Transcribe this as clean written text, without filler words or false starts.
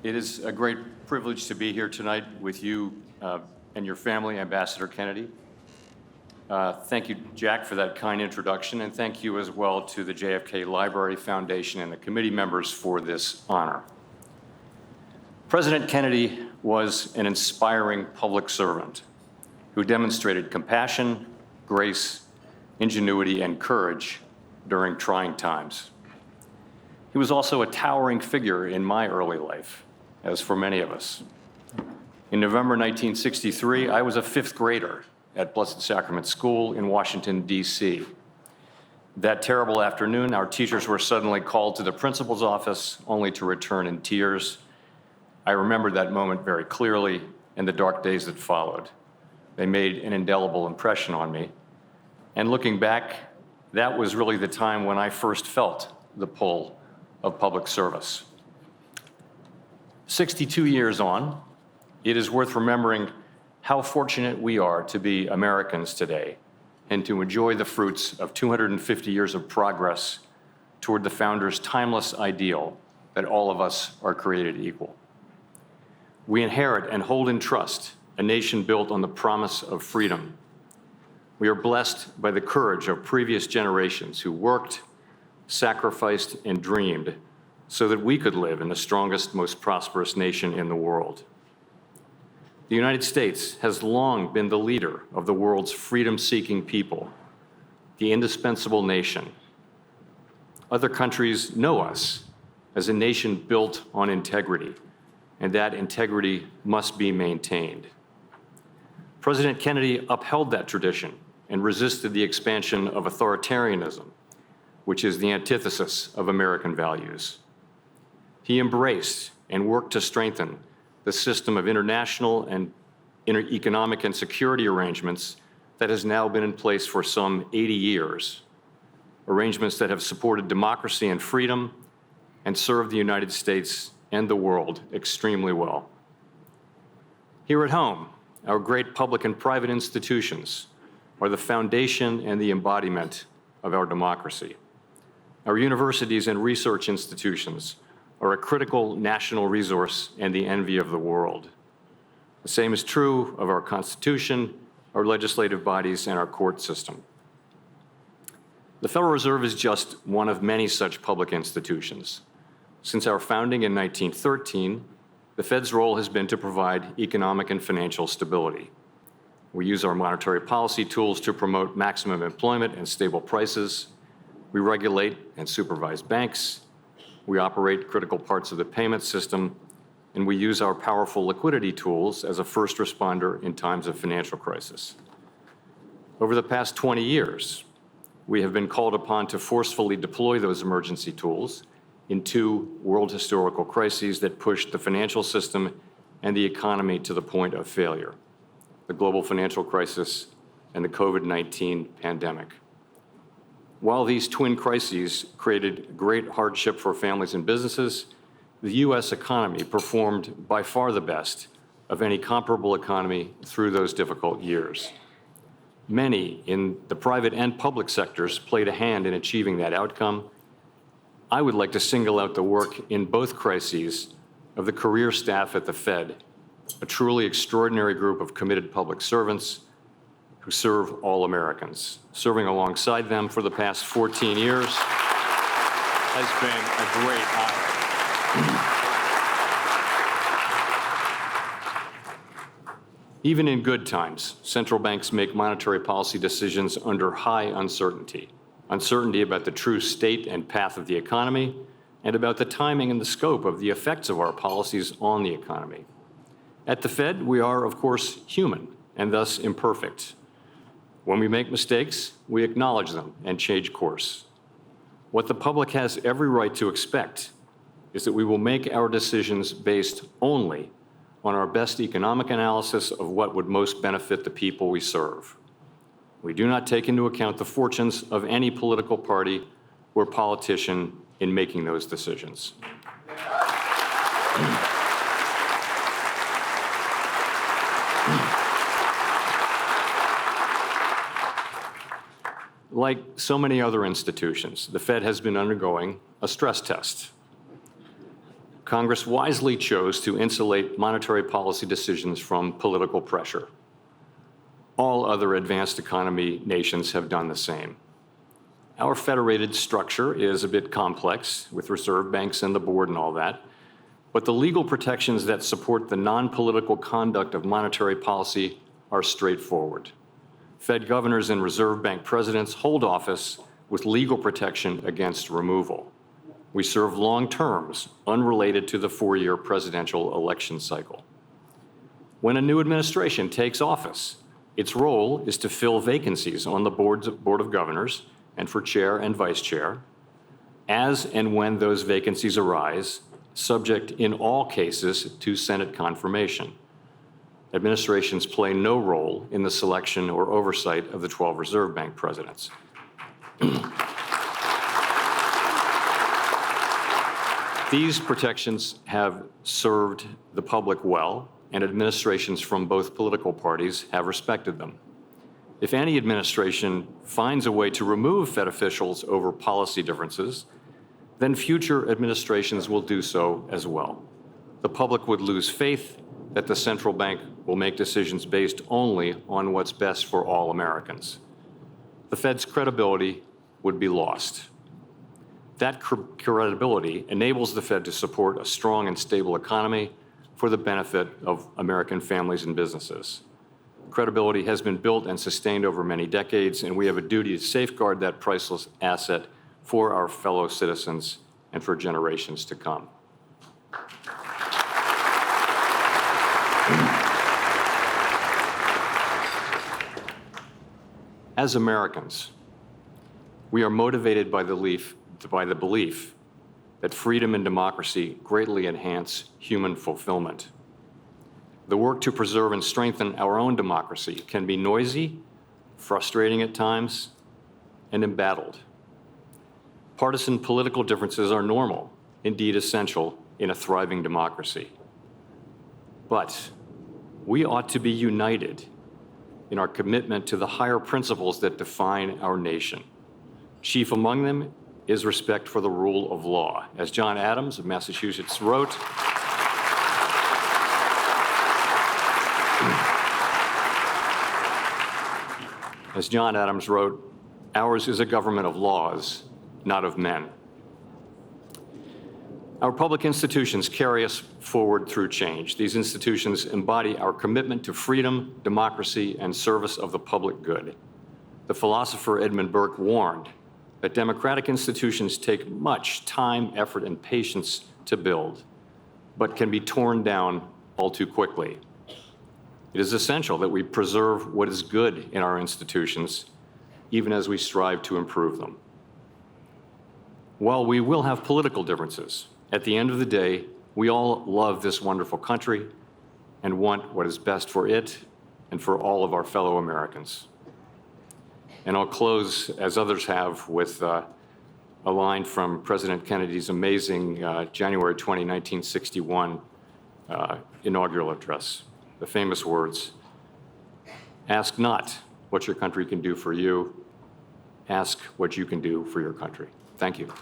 It is a great privilege to be here tonight with you and your family, Ambassador Kennedy. Thank you, Jack, for that kind introduction, and thank you as well to the JFK Library Foundation and the committee members for this honor. President Kennedy was an inspiring public servant who demonstrated compassion, grace, ingenuity, and courage during trying times. He was also a towering figure in my early life, as for many of us. In November 1963, I was a fifth grader at Blessed Sacrament School in Washington, D.C. That terrible afternoon, our teachers were suddenly called to the principal's office, only to return in tears. I remember that moment very clearly and the dark days that followed. They made an indelible impression on me. And looking back, that was really the time when I first felt the pull of public service. 62 years on, it is worth remembering how fortunate we are to be Americans today and to enjoy the fruits of 250 years of progress toward the founders' timeless ideal that all of us are created equal. We inherit and hold in trust a nation built on the promise of freedom. We are blessed by the courage of previous generations who worked, sacrificed, and dreamed so that we could live in the strongest, most prosperous nation in the world. The United States has long been the leader of the world's freedom-seeking people, the indispensable nation. Other countries know us as a nation built on integrity, and that integrity must be maintained. President Kennedy upheld that tradition and resisted the expansion of authoritarianism, which is the antithesis of American values. He embraced and worked to strengthen the system of international and economic and security arrangements that has now been in place for some 80 years, arrangements that have supported democracy and freedom and served the United States and the world extremely well. Here at home, our great public and private institutions are the foundation and the embodiment of our democracy. Our universities and research institutions are a critical national resource and the envy of the world. The same is true of our Constitution, our legislative bodies, and our court system. The Federal Reserve is just one of many such public institutions. Since our founding in 1913, the Fed's role has been to provide economic and financial stability. We use our monetary policy tools to promote maximum employment and stable prices. We regulate and supervise banks. We operate critical parts of the payment system, and we use our powerful liquidity tools as a first responder in times of financial crisis. Over the past 20 years, we have been called upon to forcefully deploy those emergency tools in two world historical crises that pushed the financial system and the economy to the point of failure: the global financial crisis and the COVID-19 pandemic. While these twin crises created great hardship for families and businesses, the U.S. economy performed by far the best of any comparable economy through those difficult years. Many in the private and public sectors played a hand in achieving that outcome. I would like to single out the work in both crises of the career staff at the Fed, a truly extraordinary group of committed public servants who serve all Americans. Serving alongside them for the past 14 years has been a great honor. Even in good times, central banks make monetary policy decisions under high uncertainty. Uncertainty about the true state and path of the economy, and about the timing and the scope of the effects of our policies on the economy. At the Fed, we are, of course, human and thus imperfect. When we make mistakes, we acknowledge them and change course. What the public has every right to expect is that we will make our decisions based only on our best economic analysis of what would most benefit the people we serve. We do not take into account the fortunes of any political party or politician in making those decisions. Like so many other institutions, the Fed has been undergoing a stress test. Congress wisely chose to insulate monetary policy decisions from political pressure. All other advanced economy nations have done the same. Our federated structure is a bit complex, with reserve banks and the board and all that, but the legal protections that support the non-political conduct of monetary policy are straightforward. Fed governors and reserve bank presidents hold office with legal protection against removal. We serve long terms unrelated to the four-year presidential election cycle. When a new administration takes office, its role is to fill vacancies on the Board of Governors and for chair and vice chair, as and when those vacancies arise, subject in all cases to Senate confirmation. Administrations play no role in the selection or oversight of the 12 Reserve Bank presidents. These protections have served the public well, and administrations from both political parties have respected them. If any administration finds a way to remove Fed officials over policy differences, then future administrations will do so as well. The public would lose faith that the central bank will make decisions based only on what's best for all Americans. The Fed's credibility would be lost. That credibility enables the Fed to support a strong and stable economy for the benefit of American families and businesses. Credibility has been built and sustained over many decades, and we have a duty to safeguard that priceless asset for our fellow citizens and for generations to come. As Americans, we are motivated by the belief that freedom and democracy greatly enhance human fulfillment. The work to preserve and strengthen our own democracy can be noisy, frustrating at times, and embattled. Partisan political differences are normal, indeed essential, in a thriving democracy. But we ought to be united in our commitment to the higher principles that define our nation. Chief among them is respect for the rule of law. As John Adams of Massachusetts wrote, ours is a government of laws, not of men. Our public institutions carry us forward through change. These institutions embody our commitment to freedom, democracy, and service of the public good. The philosopher Edmund Burke warned that democratic institutions take much time, effort, and patience to build, but can be torn down all too quickly. It is essential that we preserve what is good in our institutions, even as we strive to improve them. While we will have political differences, at the end of the day, we all love this wonderful country and want what is best for it and for all of our fellow Americans. And I'll close, as others have, with a line from President Kennedy's amazing January 20, 1961 inaugural address, the famous words, "Ask not what your country can do for you, ask what you can do for your country." Thank you.